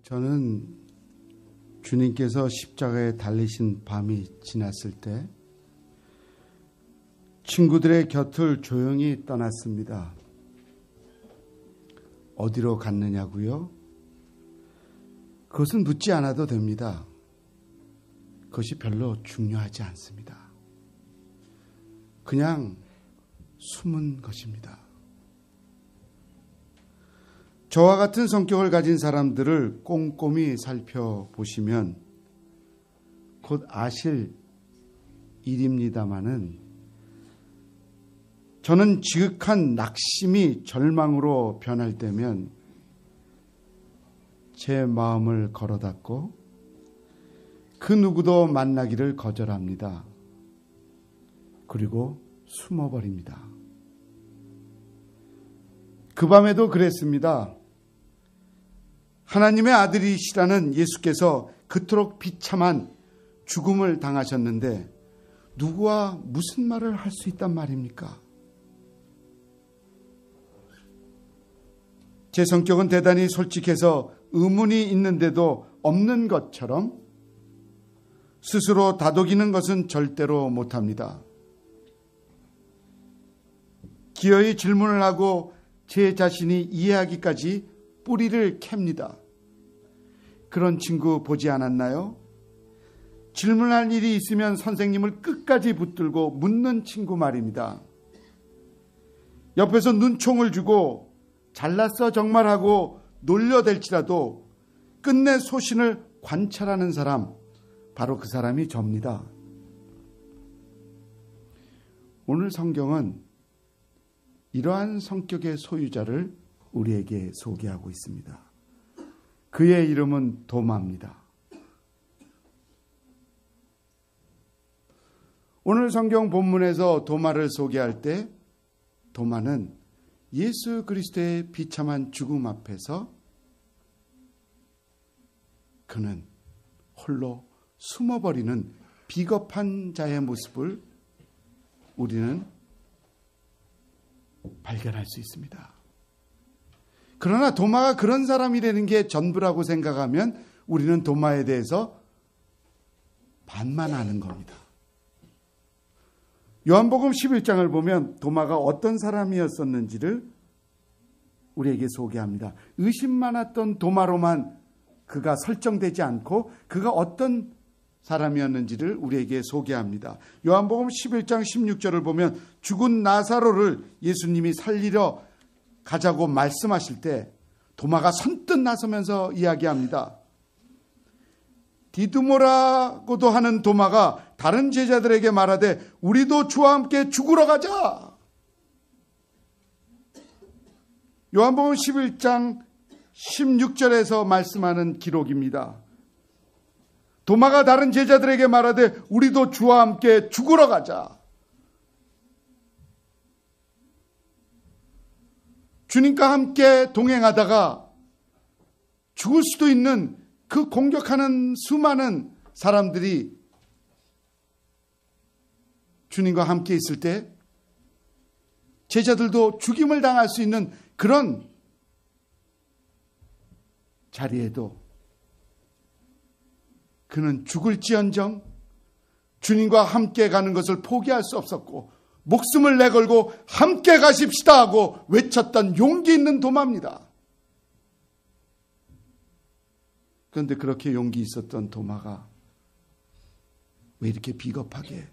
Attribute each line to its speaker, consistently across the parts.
Speaker 1: 저는 주님께서 십자가에 달리신 밤이 지났을 때 친구들의 곁을 조용히 떠났습니다. 어디로 갔느냐고요? 그것은 묻지 않아도 됩니다. 그것이 별로 중요하지 않습니다. 그냥 숨은 것입니다. 저와 같은 성격을 가진 사람들을 꼼꼼히 살펴보시면 곧 아실 일입니다마는 저는 지극한 낙심이 절망으로 변할 때면 제 마음을 걸어닫고 그 누구도 만나기를 거절합니다. 그리고 숨어버립니다. 그 밤에도 그랬습니다. 하나님의 아들이시라는 예수께서 그토록 비참한 죽음을 당하셨는데 누구와 무슨 말을 할 수 있단 말입니까? 제 성격은 대단히 솔직해서 의문이 있는데도 없는 것처럼 스스로 다독이는 것은 절대로 못합니다. 기어이 질문을 하고 제 자신이 이해하기까지 뿌리를 캡니다. 그런 친구 보지 않았나요? 질문할 일이 있으면 선생님을 끝까지 붙들고 묻는 친구 말입니다. 옆에서 눈총을 주고 잘났어 정말 하고 놀려댈지라도 끝내 소신을 관찰하는 사람, 바로 그 사람이 접니다. 오늘 성경은 이러한 성격의 소유자를 우리에게 소개하고 있습니다. 그의 이름은 도마입니다. 오늘 성경 본문에서 도마를 소개할 때 도마는 예수 그리스도의 비참한 죽음 앞에서 그는 홀로 숨어버리는 비겁한 자의 모습을 우리는 발견할 수 있습니다. 그러나 도마가 그런 사람이라는 게 전부라고 생각하면 우리는 도마에 대해서 반만 아는 겁니다. 요한복음 11장을 보면 도마가 어떤 사람이었었는지를 우리에게 소개합니다. 의심 많았던 도마로만 그가 설정되지 않고 그가 어떤 사람이었는지를 우리에게 소개합니다. 요한복음 11장 16절을 보면 죽은 나사로를 예수님이 살리러 가자고 말씀하실 때 도마가 선뜻 나서면서 이야기합니다. 디두모라고도 하는 도마가 다른 제자들에게 말하되 우리도 주와 함께 죽으러 가자. 요한복음 11장 16절에서 말씀하는 기록입니다. 도마가 다른 제자들에게 말하되 우리도 주와 함께 죽으러 가자. 주님과 함께 동행하다가 죽을 수도 있는 그 공격하는 수많은 사람들이 주님과 함께 있을 때 제자들도 죽임을 당할 수 있는 그런 자리에도 그는 죽을지언정 주님과 함께 가는 것을 포기할 수 없었고 목숨을 내걸고 함께 가십시다 하고 외쳤던 용기 있는 도마입니다. 그런데 그렇게 용기 있었던 도마가 왜 이렇게 비겁하게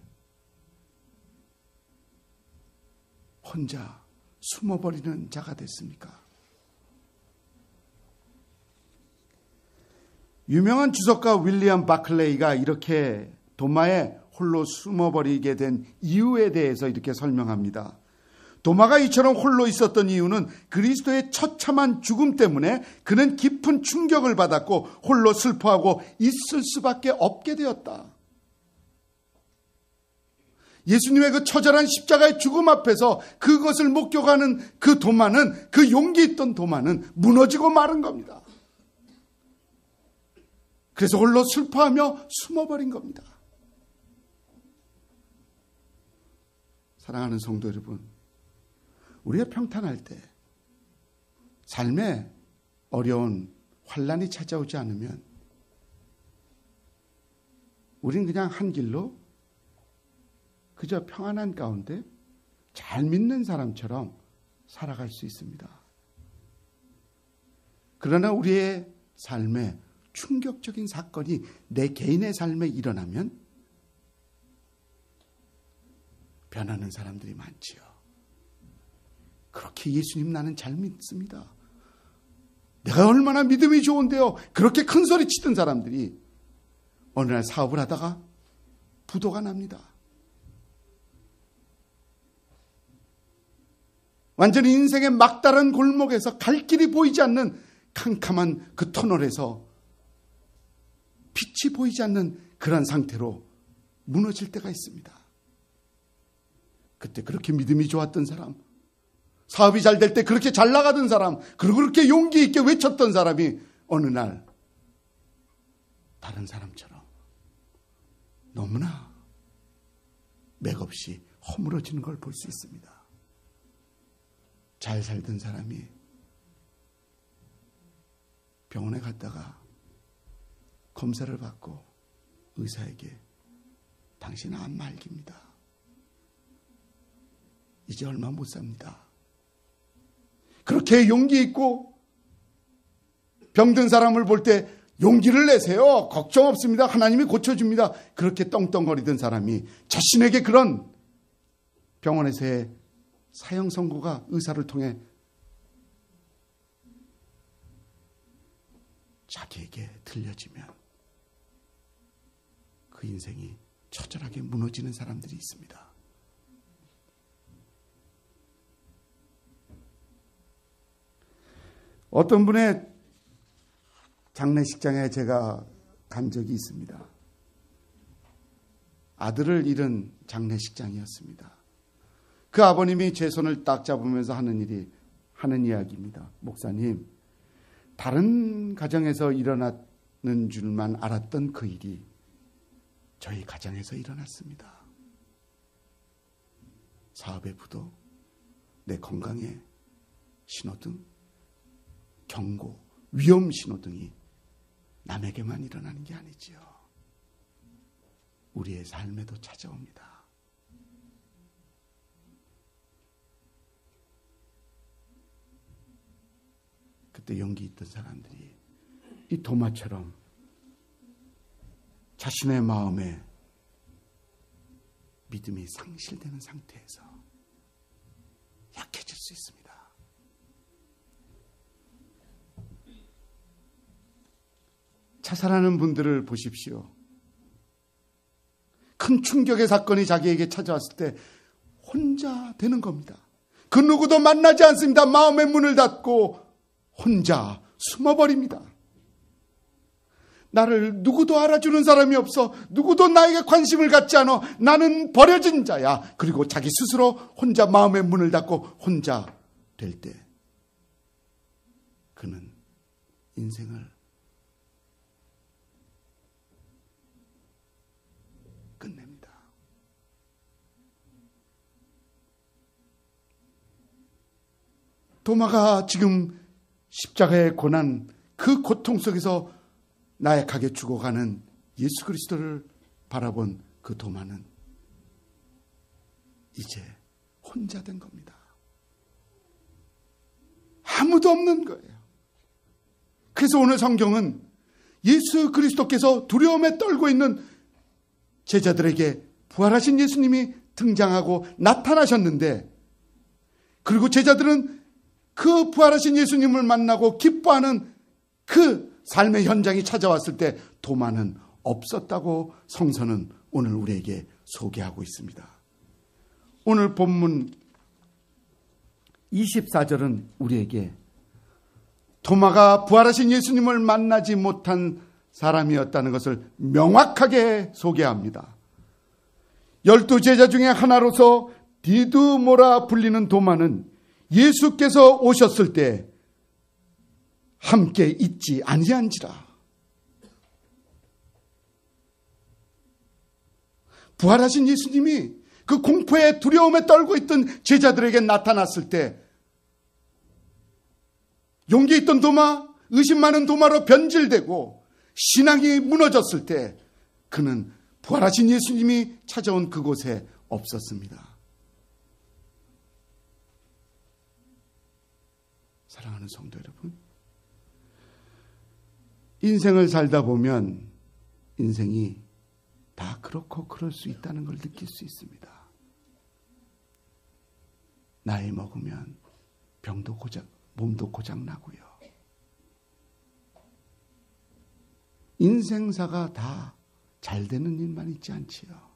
Speaker 1: 혼자 숨어버리는 자가 됐습니까? 유명한 주석가 윌리엄 바클레이가 이렇게 도마에 홀로 숨어버리게 된 이유에 대해서 이렇게 설명합니다. 도마가 이처럼 홀로 있었던 이유는 그리스도의 처참한 죽음 때문에 그는 깊은 충격을 받았고 홀로 슬퍼하고 있을 수밖에 없게 되었다. 예수님의 그 처절한 십자가의 죽음 앞에서 그것을 목격하는 그 도마는, 그 용기 있던 도마는 무너지고 마른 겁니다. 그래서 홀로 슬퍼하며 숨어버린 겁니다. 사랑하는 성도 여러분, 우리가 평탄할 때 삶의 어려운 환난이 찾아오지 않으면 우린 그냥 한 길로 그저 평안한 가운데 잘 믿는 사람처럼 살아갈 수 있습니다. 그러나 우리의 삶에 충격적인 사건이 내 개인의 삶에 일어나면 변하는 사람들이 많지요. 그렇게 예수님 나는 잘 믿습니다. 내가 얼마나 믿음이 좋은데요. 그렇게 큰 소리 치던 사람들이 어느 날 사업을 하다가 부도가 납니다. 완전히 인생의 막다른 골목에서 갈 길이 보이지 않는 캄캄한 그 터널에서 빛이 보이지 않는 그런 상태로 무너질 때가 있습니다. 그때 그렇게 믿음이 좋았던 사람, 사업이 잘 될 때 그렇게 잘 나가던 사람, 그리고 그렇게 용기 있게 외쳤던 사람이 어느 날 다른 사람처럼 너무나 맥없이 허물어지는 걸 볼 수 있습니다. 잘 살던 사람이 병원에 갔다가 검사를 받고 의사에게 당신은 암 말기입니다. 이제 얼마 못 삽니다. 그렇게 용기 있고 병든 사람을 볼 때 용기를 내세요. 걱정 없습니다. 하나님이 고쳐줍니다. 그렇게 떵떵거리던 사람이 자신에게 그런 병원에서의 사형 선고가 의사를 통해 자기에게 들려지면 그 인생이 처절하게 무너지는 사람들이 있습니다. 어떤 분의 장례식장에 제가 간 적이 있습니다. 아들을 잃은 장례식장이었습니다. 그 아버님이 제 손을 딱 잡으면서 하는 이야기입니다. 목사님, 다른 가정에서 일어나는 줄만 알았던 그 일이 저희 가정에서 일어났습니다. 사업의 부도, 내 건강에 신호등, 경고, 위험 신호등이 남에게만 일어나는 게 아니지요. 우리의 삶에도 찾아옵니다. 그때 용기 있던 사람들이 이 도마처럼 자신의 마음에 믿음이 상실되는 상태에서 약해질 수 있습니다. 자살하는 분들을 보십시오. 큰 충격의 사건이 자기에게 찾아왔을 때 혼자 되는 겁니다. 그 누구도 만나지 않습니다. 마음의 문을 닫고 혼자 숨어버립니다. 나를 누구도 알아주는 사람이 없어. 누구도 나에게 관심을 갖지 않아. 나는 버려진 자야. 그리고 자기 스스로 혼자 마음의 문을 닫고 혼자 될 때 그는 인생을 끝냅니다. 도마가 지금 십자가의 고난, 그 고통 속에서 나약하게 죽어가는 예수 그리스도를 바라본 그 도마는 이제 혼자 된 겁니다. 아무도 없는 거예요. 그래서 오늘 성경은 예수 그리스도께서 두려움에 떨고 있는 제자들에게 부활하신 예수님이 등장하고 나타나셨는데, 그리고 제자들은 그 부활하신 예수님을 만나고 기뻐하는 그 삶의 현장이 찾아왔을 때 도마는 없었다고 성서는 오늘 우리에게 소개하고 있습니다. 오늘 본문 24절은 우리에게 도마가 부활하신 예수님을 만나지 못한 사람이었다는 것을 명확하게 소개합니다. 12제자 중에 하나로서 디두모라 불리는 도마는 예수께서 오셨을 때 함께 있지 아니한지라. 부활하신 예수님이 그 공포에 두려움에 떨고 있던 제자들에게 나타났을 때 용기 있던 도마, 의심 많은 도마로 변질되고 신앙이 무너졌을 때 그는 부활하신 예수님이 찾아온 그곳에 없었습니다. 사랑하는 성도 여러분, 인생을 살다 보면 인생이 다 그렇고 그럴 수 있다는 걸 느낄 수 있습니다. 나이 먹으면 몸도 고장 나고요. 인생사가 다 잘 되는 일만 있지 않지요.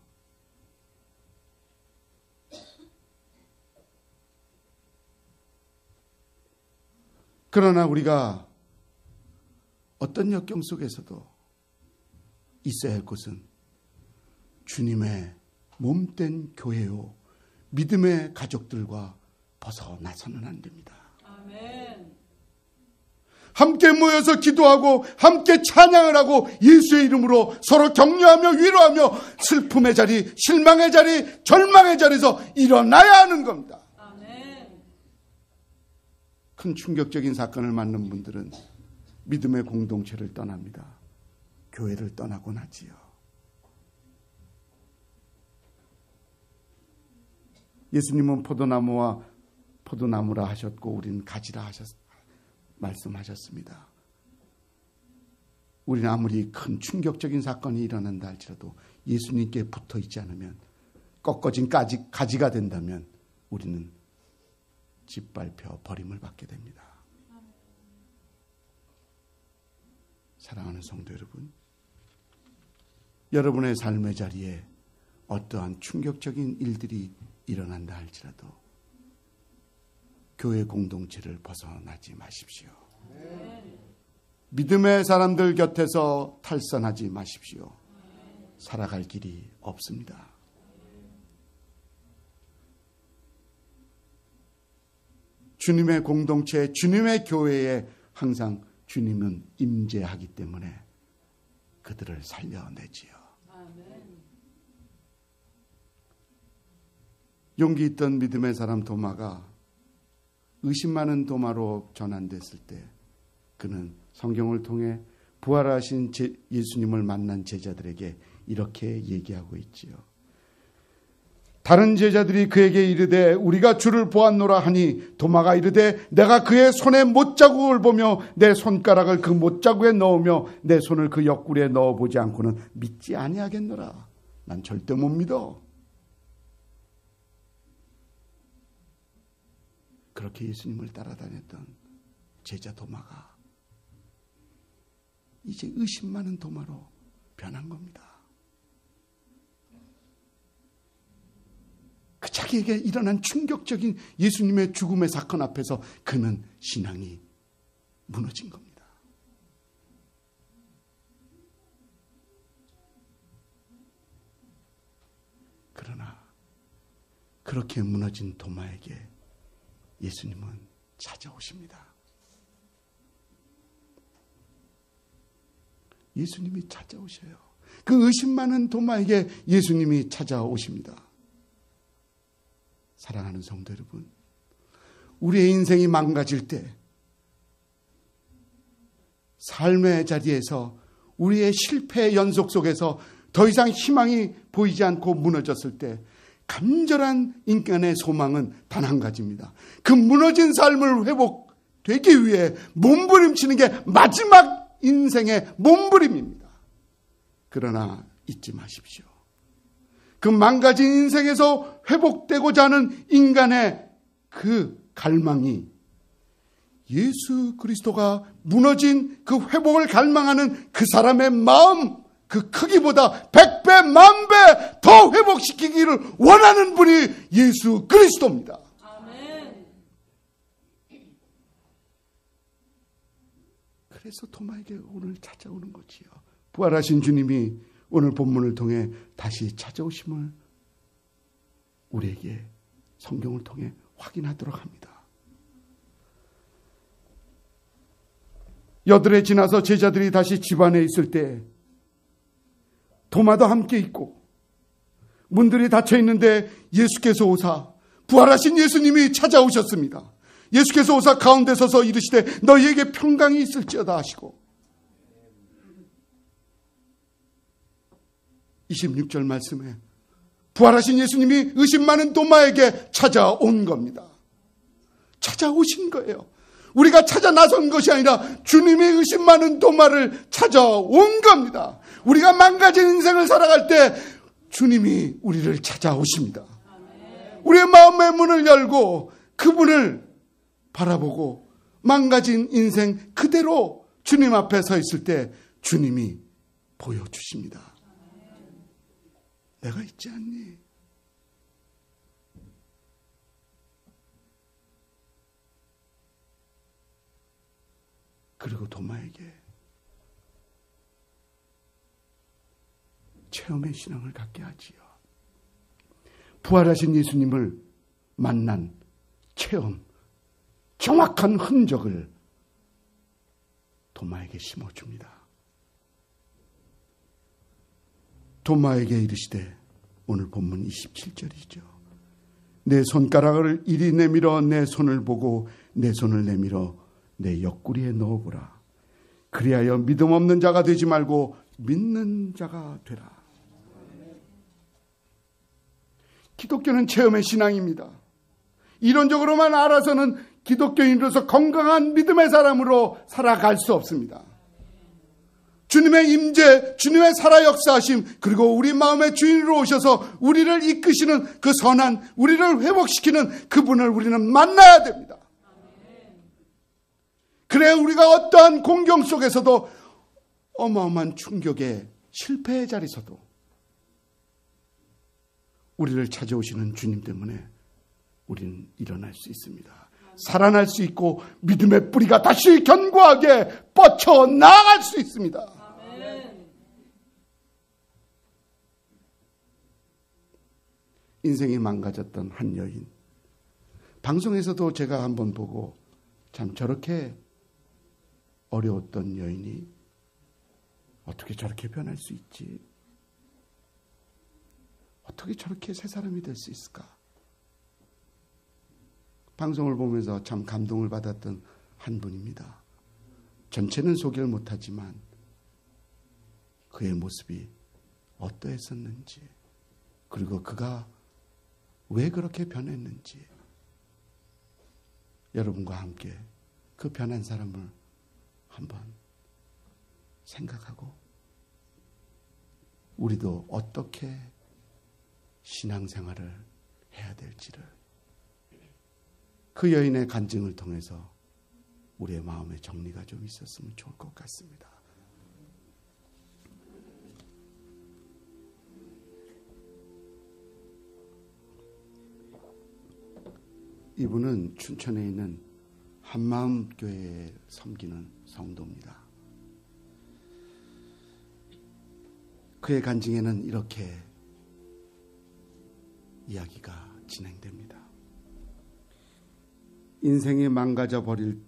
Speaker 1: 그러나 우리가 어떤 역경 속에서도 있어야 할 곳은 주님의 몸된 교회요, 믿음의 가족들과 벗어나서는 안 됩니다.
Speaker 2: 아멘.
Speaker 1: 함께 모여서 기도하고 함께 찬양을 하고 예수의 이름으로 서로 격려하며 위로하며 슬픔의 자리, 실망의 자리, 절망의 자리에서 일어나야 하는 겁니다.
Speaker 2: 아멘.
Speaker 1: 큰 충격적인 사건을 맞는 분들은 믿음의 공동체를 떠납니다. 교회를 떠나곤 하지요. 예수님은 포도나무라 하셨고 우리는 가지라 말씀하셨습니다. 우리는 아무리 큰 충격적인 사건이 일어난다 할지라도 예수님께 붙어 있지 않으면, 꺾어진 가지가 된다면 우리는 짓밟혀 버림을 받게 됩니다. 사랑하는 성도 여러분, 여러분의 삶의 자리에 어떠한 충격적인 일들이 일어난다 할지라도 교회 공동체를 벗어나지 마십시오. 믿음의 사람들 곁에서 탈선하지 마십시오. 살아갈 길이 없습니다. 주님의 공동체, 주님의 교회에 항상 주님은 임재하기 때문에 그들을 살려내지요. 용기 있던 믿음의 사람 도마가 의심 많은 도마로 전환됐을 때 그는 성경을 통해 부활하신 예수님을 만난 제자들에게 이렇게 얘기하고 있지요. 다른 제자들이 그에게 이르되 우리가 주를 보았노라 하니 도마가 이르되 내가 그의 손에 못자국을 보며 내 손가락을 그 못자국에 넣으며 내 손을 그 옆구리에 넣어보지 않고는 믿지 아니하겠노라. 난 절대 못 믿어. 그렇게 예수님을 따라다녔던 제자 도마가 이제 의심 많은 도마로 변한 겁니다. 그 자기에게 일어난 충격적인 예수님의 죽음의 사건 앞에서 그는 신앙이 무너진 겁니다. 그러나 그렇게 무너진 도마에게 예수님은 찾아오십니다. 예수님이 찾아오셔요. 그 의심 많은 도마에게 예수님이 찾아오십니다. 사랑하는 성도 여러분, 우리의 인생이 망가질 때, 삶의 자리에서 우리의 실패의 연속 속에서 더 이상 희망이 보이지 않고 무너졌을 때 간절한 인간의 소망은 단 한 가지입니다. 그 무너진 삶을 회복되기 위해 몸부림치는 게 마지막 인생의 몸부림입니다. 그러나 잊지 마십시오. 그 망가진 인생에서 회복되고자 하는 인간의 그 갈망이 예수 그리스도가 무너진 그 회복을 갈망하는 그 사람의 마음, 그 크기보다 100배, 10,000배 더 회복시키기를 원하는 분이 예수 그리스도입니다.
Speaker 2: 아멘.
Speaker 1: 그래서 도마에게 오늘 찾아오는 거지요. 부활하신 주님이 오늘 본문을 통해 다시 찾아오심을 우리에게 성경을 통해 확인하도록 합니다. 여드레 지나서 제자들이 다시 집안에 있을 때 도마도 함께 있고 문들이 닫혀 있는데 예수께서 오사 부활하신 예수님이 찾아오셨습니다. 예수께서 오사 가운데 서서 이르시되 너희에게 평강이 있을지어다 하시고 26절 말씀에 부활하신 예수님이 의심 많은 도마에게 찾아온 겁니다. 찾아오신 거예요. 우리가 찾아 나선 것이 아니라 주님이 의심 많은 도마를 찾아온 겁니다. 우리가 망가진 인생을 살아갈 때 주님이 우리를 찾아오십니다. 우리의 마음의 문을 열고 그분을 바라보고 망가진 인생 그대로 주님 앞에 서 있을 때 주님이 보여주십니다. 내가 있지 않니? 그리고 도마에게 체험의 신앙을 갖게 하지요. 부활하신 예수님을 만난 체험, 정확한 흔적을 도마에게 심어줍니다. 도마에게 이르시되 오늘 본문 27절이죠. 내 손가락을 이리 내밀어 내 손을 보고 내 손을 내밀어 내 옆구리에 넣어보라. 그리하여 믿음 없는 자가 되지 말고 믿는 자가 되라. 기독교는 체험의 신앙입니다. 이론적으로만 알아서는 기독교인으로서 건강한 믿음의 사람으로 살아갈 수 없습니다. 주님의 임재, 주님의 살아 역사하심, 그리고 우리 마음의 주인으로 오셔서 우리를 이끄시는 그 선한, 우리를 회복시키는 그분을 우리는 만나야 됩니다. 그래야 우리가 어떠한 공경 속에서도 어마어마한 충격의 실패의 자리에서도 우리를 찾아오시는 주님 때문에 우리는 일어날 수 있습니다. 살아날 수 있고 믿음의 뿌리가 다시 견고하게 뻗쳐 나아갈 수 있습니다. 인생이 망가졌던 한 여인, 방송에서도 제가 한번 보고 참 저렇게 어려웠던 여인이 어떻게 저렇게 변할 수 있지? 어떻게 저렇게 새 사람이 될 수 있을까? 방송을 보면서 참 감동을 받았던 한 분입니다. 전체는 소개를 못하지만 그의 모습이 어떠했었는지, 그리고 그가 왜 그렇게 변했는지 여러분과 함께 그 변한 사람을 한번 생각하고 우리도 어떻게 신앙생활을 해야 될지를 그 여인의 간증을 통해서 우리의 마음의 정리가 좀 있었으면 좋을 것 같습니다. 이분은 춘천에 있는 한마음교회에 섬기는 성도입니다. 그의 간증에는 이렇게 이야기가 진행됩니다. 인생이 망가져버릴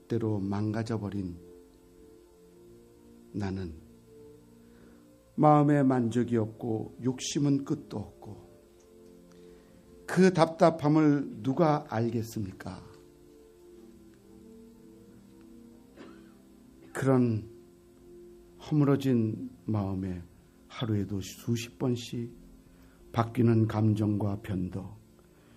Speaker 1: 대로 망가져버린 나는 마음에 만족이 없고 욕심은 끝도 없고 그 답답함을 누가 알겠습니까? 그런 허물어진 마음에 하루에도 수십 번씩 바뀌는 감정과 변덕,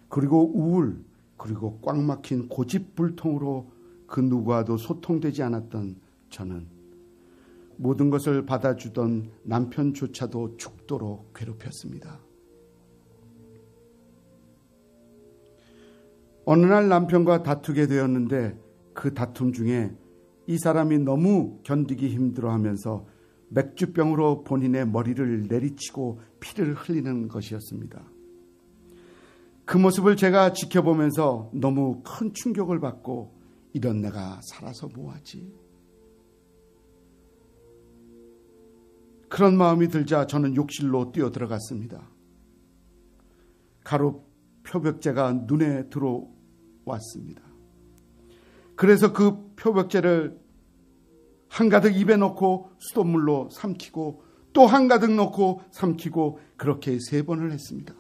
Speaker 1: 그리고 우울, 그리고 꽉 막힌 고집불통으로 그 누구와도 소통되지 않았던 저는 모든 것을 받아주던 남편조차도 죽도록 괴롭혔습니다. 어느 날 남편과 다투게 되었는데 그 다툼 중에 이 사람이 너무 견디기 힘들어하면서 맥주병으로 본인의 머리를 내리치고 피를 흘리는 것이었습니다. 그 모습을 제가 지켜보면서 너무 큰 충격을 받고 이런 내가 살아서 뭐하지? 그런 마음이 들자 저는 욕실로 뛰어들어갔습니다. 가루 표백제가 눈에 들어왔습니다. 그래서 그 표백제를 한가득 입에 넣고 수돗물로 삼키고 또 한가득 넣고 삼키고 그렇게 3번을 했습니다.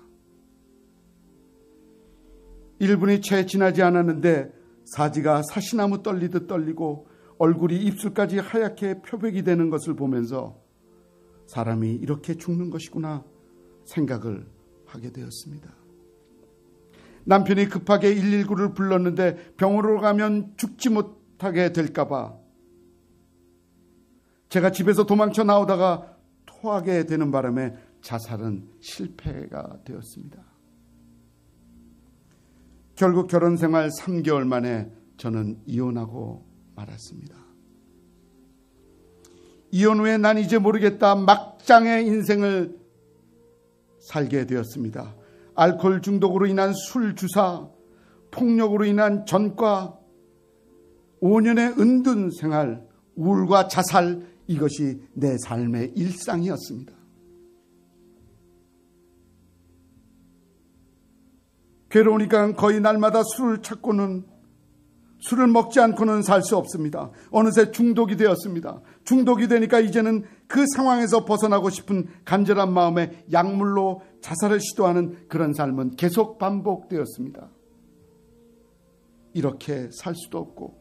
Speaker 1: 1분이 채 지나지 않았는데 사지가 사시나무 떨리듯 떨리고 얼굴이 입술까지 하얗게 표백이 되는 것을 보면서 사람이 이렇게 죽는 것이구나 생각을 하게 되었습니다. 남편이 급하게 119를 불렀는데 병원으로 가면 죽지 못하게 될까봐 제가 집에서 도망쳐 나오다가 토하게 되는 바람에 자살은 실패가 되었습니다. 결국 결혼 생활 3개월 만에 저는 이혼하고 말았습니다. 이혼 후에 난 이제 모르겠다 막장의 인생을 살게 되었습니다. 알코올 중독으로 인한 술 주사, 폭력으로 인한 전과, 5년의 은둔 생활, 우울과 자살, 이것이 내 삶의 일상이었습니다. 괴로우니까 거의 날마다 술을 찾고는 술을 먹지 않고는 살 수 없습니다. 어느새 중독이 되었습니다. 중독이 되니까 이제는 그 상황에서 벗어나고 싶은 간절한 마음에 약물로 자살을 시도하는 그런 삶은 계속 반복되었습니다. 이렇게 살 수도 없고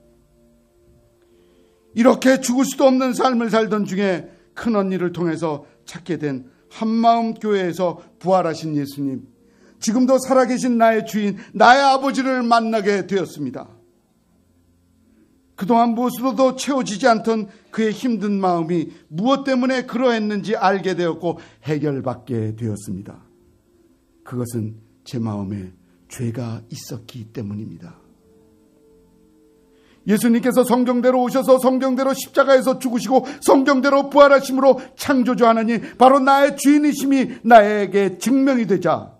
Speaker 1: 이렇게 죽을 수도 없는 삶을 살던 중에 큰언니를 통해서 찾게 된 한마음 교회에서 부활하신 예수님, 지금도 살아계신 나의 주인, 나의 아버지를 만나게 되었습니다. 그동안 무엇으로도 채워지지 않던 그의 힘든 마음이 무엇 때문에 그러했는지 알게 되었고 해결받게 되었습니다. 그것은 제 마음에 죄가 있었기 때문입니다. 예수님께서 성경대로 오셔서 성경대로 십자가에서 죽으시고 성경대로 부활하심으로 창조주 하나님, 바로 나의 주인이심이 나에게 증명이 되자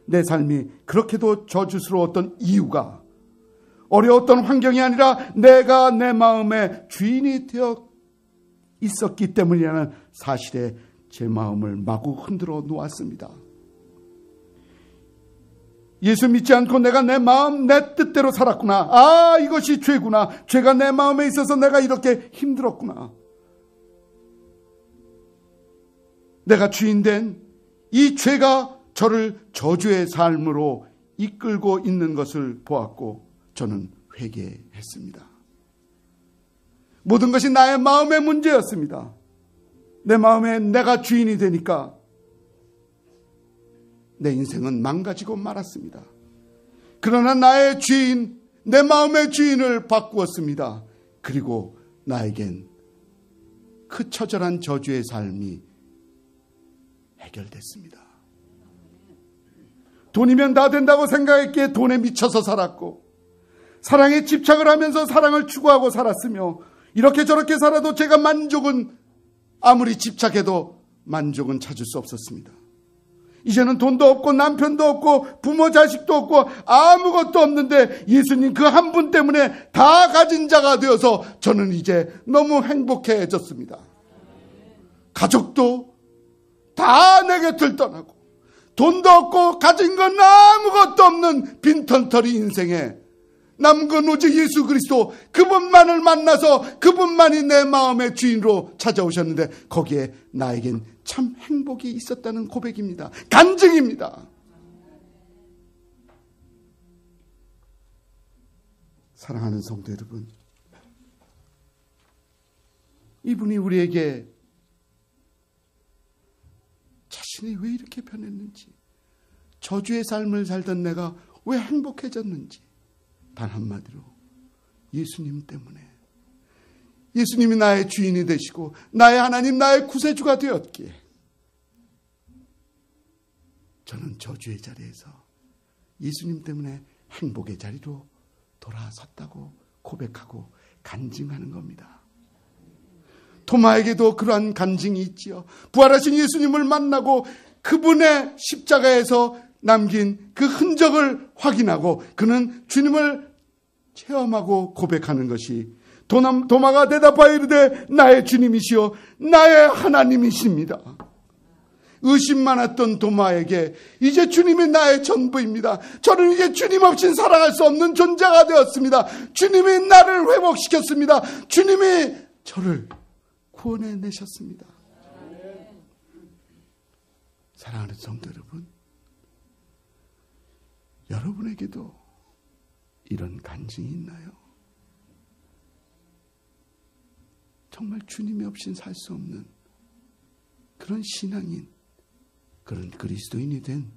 Speaker 1: 내 삶이 그렇게도 저주스러웠던 이유가 어려웠던 환경이 아니라 내가 내 마음의 주인이 되어 있었기 때문이라는 사실에 제 마음을 마구 흔들어 놓았습니다. 예수 믿지 않고 내가 내 마음 내 뜻대로 살았구나. 아, 이것이 죄구나. 죄가 내 마음에 있어서 내가 이렇게 힘들었구나. 내가 주인된 이 죄가 저를 저주의 삶으로 이끌고 있는 것을 보았고 저는 회개했습니다. 모든 것이 나의 마음의 문제였습니다. 내 마음에 내가 주인이 되니까 내 인생은 망가지고 말았습니다. 그러나 나의 주인, 내 마음의 주인을 바꾸었습니다. 그리고 나에겐 그 처절한 저주의 삶이 해결됐습니다. 돈이면 다 된다고 생각했기에 돈에 미쳐서 살았고 사랑에 집착을 하면서 사랑을 추구하고 살았으며 이렇게 저렇게 살아도 제가 만족은 아무리 집착해도 만족은 찾을 수 없었습니다. 이제는 돈도 없고 남편도 없고 부모 자식도 없고 아무것도 없는데 예수님 그 한 분 때문에 다 가진 자가 되어서 저는 이제 너무 행복해졌습니다. 가족도 다 내 곁을 떠나고 돈도 없고 가진 건 아무것도 없는 빈털터리 인생에 남은 건 오직 예수 그리스도, 그분만을 만나서 그분만이 내 마음의 주인으로 찾아오셨는데 거기에 나에겐 참 행복이 있었다는 고백입니다. 간증입니다. 사랑하는 성도 여러분, 이분이 우리에게 자신이 왜 이렇게 변했는지, 저주의 삶을 살던 내가 왜 행복해졌는지, 단 한마디로 예수님 때문에, 예수님이 나의 주인이 되시고 나의 하나님, 나의 구세주가 되었기에 저는 저주의 자리에서 예수님 때문에 행복의 자리로 돌아섰다고 고백하고 간증하는 겁니다. 토마에게도 그러한 간증이 있지요. 부활하신 예수님을 만나고 그분의 십자가에서 남긴 그 흔적을 확인하고 그는 주님을 체험하고 고백하는 것이, 도마가 대답하여 이르되 나의 주님이시여 나의 하나님이십니다. 의심 많았던 도마에게 이제 주님이 나의 전부입니다. 저는 이제 주님 없인 살아갈 수 없는 존재가 되었습니다. 주님이 나를 회복시켰습니다. 주님이 저를 구원해내셨습니다. 사랑하는 성도 여러분, 여러분에게도 이런 간증이 있나요? 정말 주님이 없인 살 수 없는 그런 신앙인, 그런 그리스도인이 된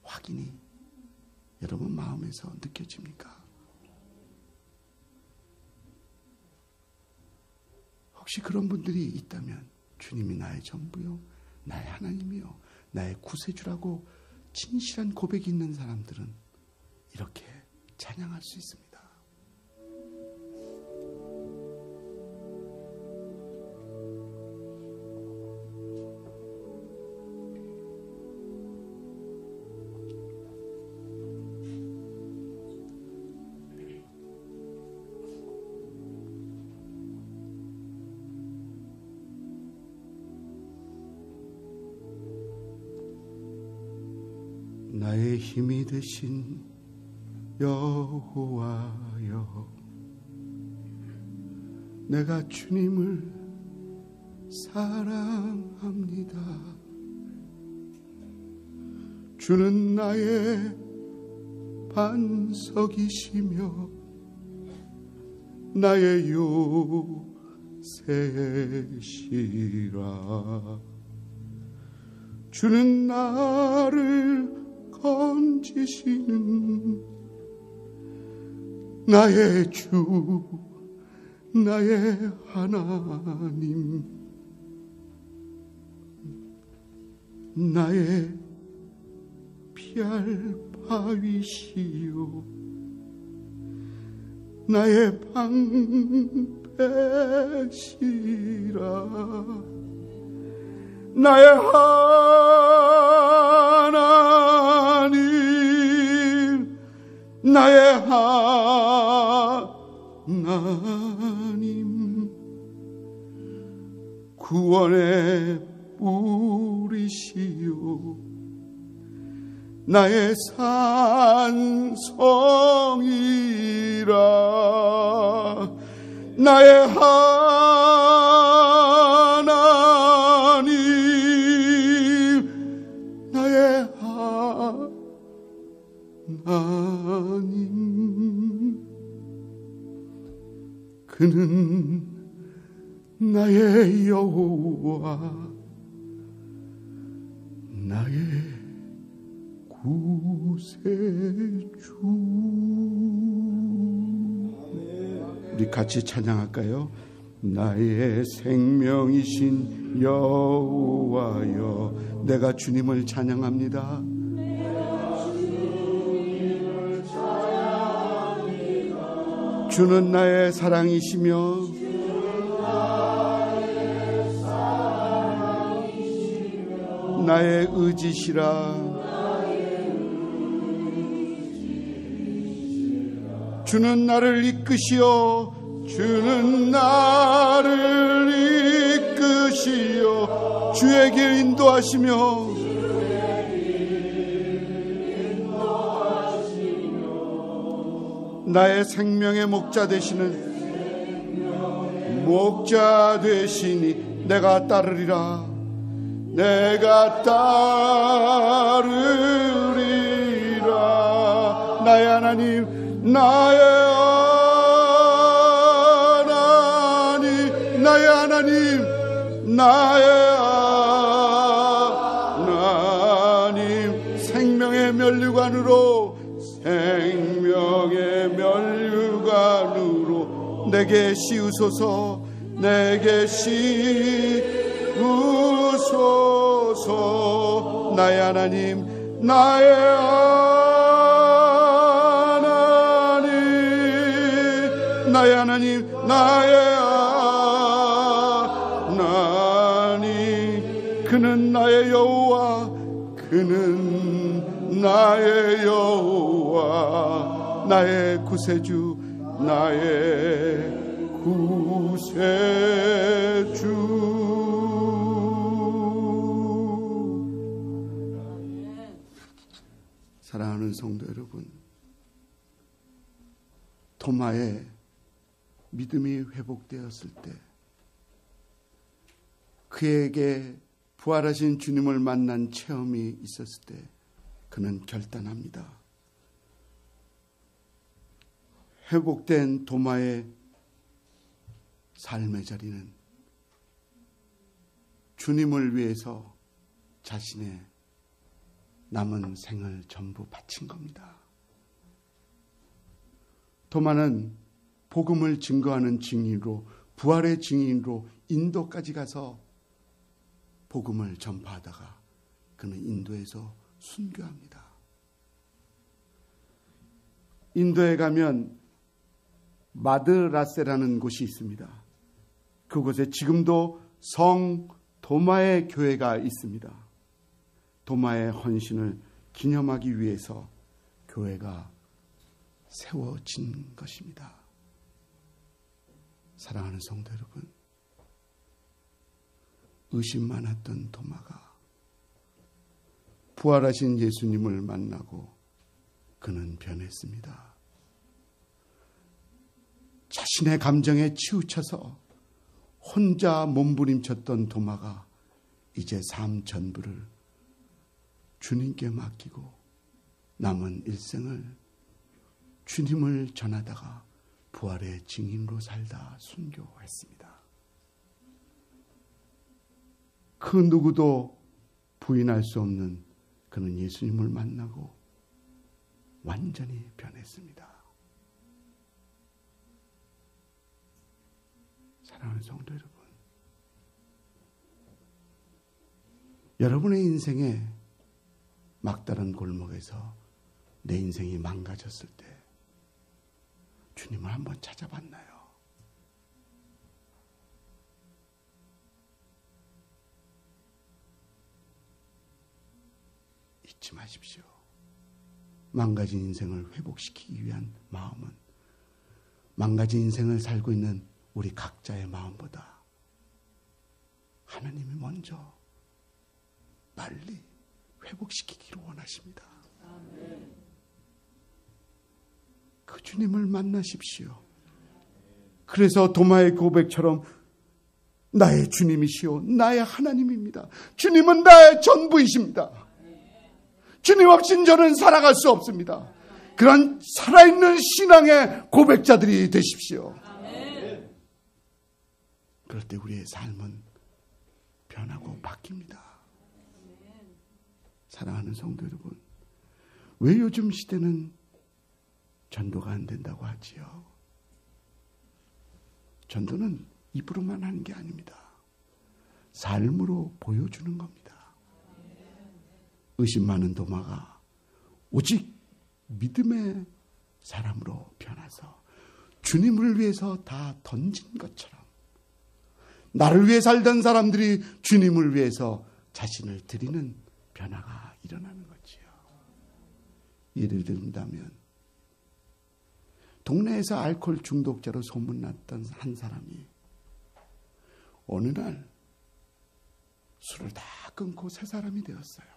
Speaker 1: 확인이 여러분 마음에서 느껴집니까? 혹시 그런 분들이 있다면 주님이 나의 전부요, 나의 하나님이요, 나의 구세주라고 진실한 고백이 있는 사람들은 이렇게 찬양할 수 있습니다. 나의 힘이 되신 여호와여, 내가 주님을 사랑합니다. 주는 나의 반석이시며 나의 요새시라. 주는 나를 건지시는 나의 주, 나의 하나님, 나의 피할 바위시요, 나의 방패시라. 나의 하나님, 나의 하나님, 구원의 뿌리시요, 나의 산성이라. 나의 하나님, 나의 하나님, 그는 나의 여호와, 나의 구세주. 우리 같이 찬양할까요? 나의 생명이신 여호와여, 내가 주님을 찬양합니다. 주는 나의 사랑이시며 나의 의지시라. 주는 나를 이끄시어, 주는 나를 이끄시어 주의 길 인도하시며, 나의 생명의 목자 되시는 목자 되시니 내가 따르리라. 내가 따르리라. 나의 하나님, 나의 하나님, 나의 하나님, 나의 하나님, 생명의 면류관으로, 생명의 면류관으로 내게 씌우소서, 내게 씌우소서. 나의 하나님, 나의 하나님, 나의 하나님, 나의 하나님, 그는 나의 여호와, 그는 나의 여호와, 나의 구세주, 나의 구세주. 사랑하는 성도 여러분, 토마의 믿음이 회복되었을 때, 그에게 부활하신 주님을 만난 체험이 있었을 때 그는 결단합니다. 회복된 도마의 삶의 자리는 주님을 위해서 자신의 남은 생을 전부 바친 겁니다. 도마는 복음을 증거하는 증인으로, 부활의 증인으로 인도까지 가서 복음을 전파하다가 그는 인도에서 순교합니다. 인도에 가면 마드라세라는 곳이 있습니다. 그곳에 지금도 성 도마의 교회가 있습니다. 도마의 헌신을 기념하기 위해서 교회가 세워진 것입니다. 사랑하는 성도 여러분, 의심 많았던 도마가 부활하신 예수님을 만나고 그는 변했습니다. 자신의 감정에 치우쳐서 혼자 몸부림쳤던 도마가 이제 삶 전부를 주님께 맡기고 남은 일생을 주님을 전하다가 부활의 증인으로 살다 순교했습니다. 그 누구도 부인할 수 없는 그는 예수님을 만나고 완전히 변했습니다. 사랑하는 성도 여러분, 여러분의 인생에 막다른 골목에서 내 인생이 망가졌을 때 주님을 한번 찾아봤나요? 잊지 마십시오. 망가진 인생을 회복시키기 위한 마음은 망가진 인생을 살고 있는 우리 각자의 마음보다 하나님이 먼저 빨리 회복시키기를 원하십니다. 그 주님을 만나십시오. 그래서 도마의 고백처럼 나의 주님이시오, 나의 하나님입니다. 주님은 나의 전부이십니다. 주님 없인 저는 살아갈 수 없습니다. 그런 살아있는 신앙의 고백자들이 되십시오. 그럴 때 우리의 삶은 변하고 바뀝니다. 사랑하는 성도 여러분, 왜 요즘 시대는 전도가 안 된다고 하지요? 전도는 입으로만 하는 게 아닙니다. 삶으로 보여주는 겁니다. 의심 많은 도마가 오직 믿음의 사람으로 변해서 주님을 위해서 다 던진 것처럼 나를 위해 살던 사람들이 주님을 위해서 자신을 드리는 변화가 일어나는 거지요. 예를 들면 동네에서 알코올 중독자로 소문났던 한 사람이 어느 날 술을 다 끊고 새 사람이 되었어요.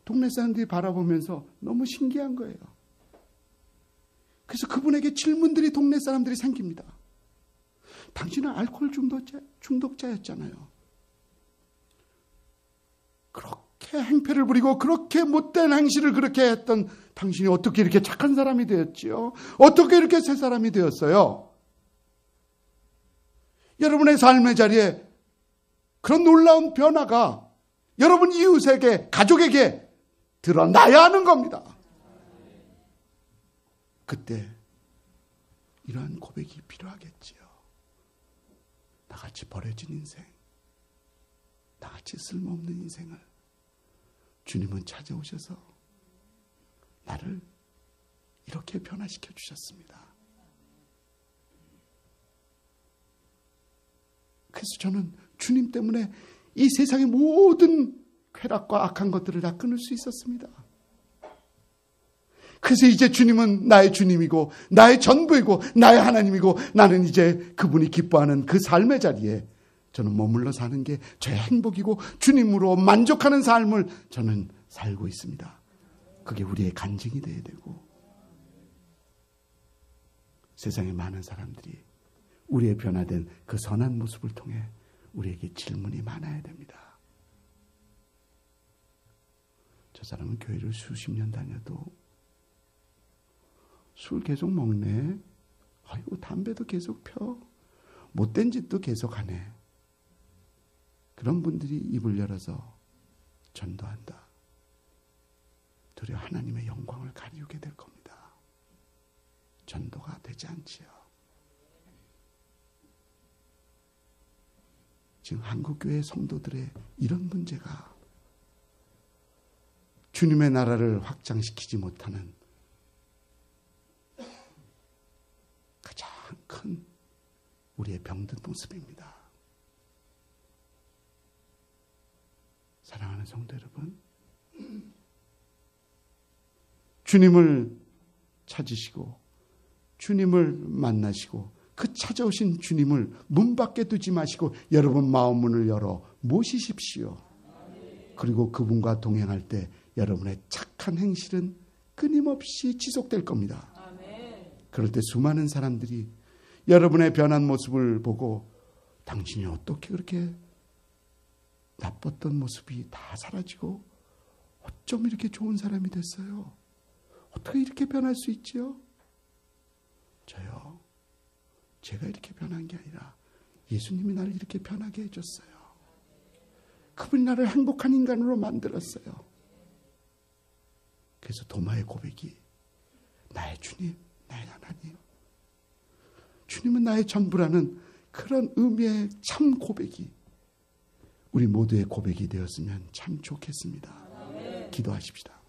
Speaker 1: 동네 사람들이 바라보면서 너무 신기한 거예요. 그래서 그분에게 질문들이 동네 사람들이 생깁니다. 당신은 알코올 중독자였잖아요. 그렇게 행패를 부리고 그렇게 못된 행실을 그렇게 했던 당신이 어떻게 이렇게 착한 사람이 되었지요? 어떻게 이렇게 새 사람이 되었어요? 여러분의 삶의 자리에 그런 놀라운 변화가 여러분 이웃에게, 가족에게 드러나야 하는 겁니다. 그때 이러한 고백이 필요하겠지요. 나같이 버려진 인생, 나같이 쓸모없는 인생을 주님은 찾아오셔서 나를 이렇게 변화시켜 주셨습니다. 그래서 저는 주님 때문에 이 세상의 모든 쾌락과 악한 것들을 다 끊을 수 있었습니다. 그래서 이제 주님은 나의 주님이고 나의 전부이고 나의 하나님이고 나는 이제 그분이 기뻐하는 그 삶의 자리에 저는 머물러 사는 게 저의 행복이고 주님으로 만족하는 삶을 저는 살고 있습니다. 그게 우리의 간증이 되어야 되고 세상의 많은 사람들이 우리의 변화된 그 선한 모습을 통해 우리에게 질문이 많아야 됩니다. 저 사람은 교회를 수십 년 다녀도 술 계속 먹네. 아이고, 담배도 계속 펴. 못된 짓도 계속 하네. 그런 분들이 입을 열어서 전도한다. 도리어 하나님의 영광을 가리우게 될 겁니다. 전도가 되지 않지요. 지금 한국교회 성도들의 이런 문제가 주님의 나라를 확장시키지 못하는 가장 큰 우리의 병든 모습입니다. 사랑하는 성도 여러분, 주님을 찾으시고 주님을 만나시고 그 찾아오신 주님을 문 밖에 두지 마시고 여러분 마음 문을 열어 모시십시오. 그리고 그분과 동행할 때 여러분의 착한 행실은 끊임없이 지속될 겁니다. 그럴 때 수많은 사람들이 여러분의 변한 모습을 보고 당신이 어떻게 그렇게 나빴던 모습이 다 사라지고 어쩜 이렇게 좋은 사람이 됐어요? 어떻게 이렇게 변할 수 있지요? 저요. 제가 이렇게 변한 게 아니라 예수님이 나를 이렇게 변하게 해줬어요. 그분이 나를 행복한 인간으로 만들었어요. 그래서 도마의 고백이 나의 주님, 나의 하나님, 주님은 나의 전부라는 그런 의미의 참 고백이 우리 모두의 고백이 되었으면 참 좋겠습니다. 기도하십시다.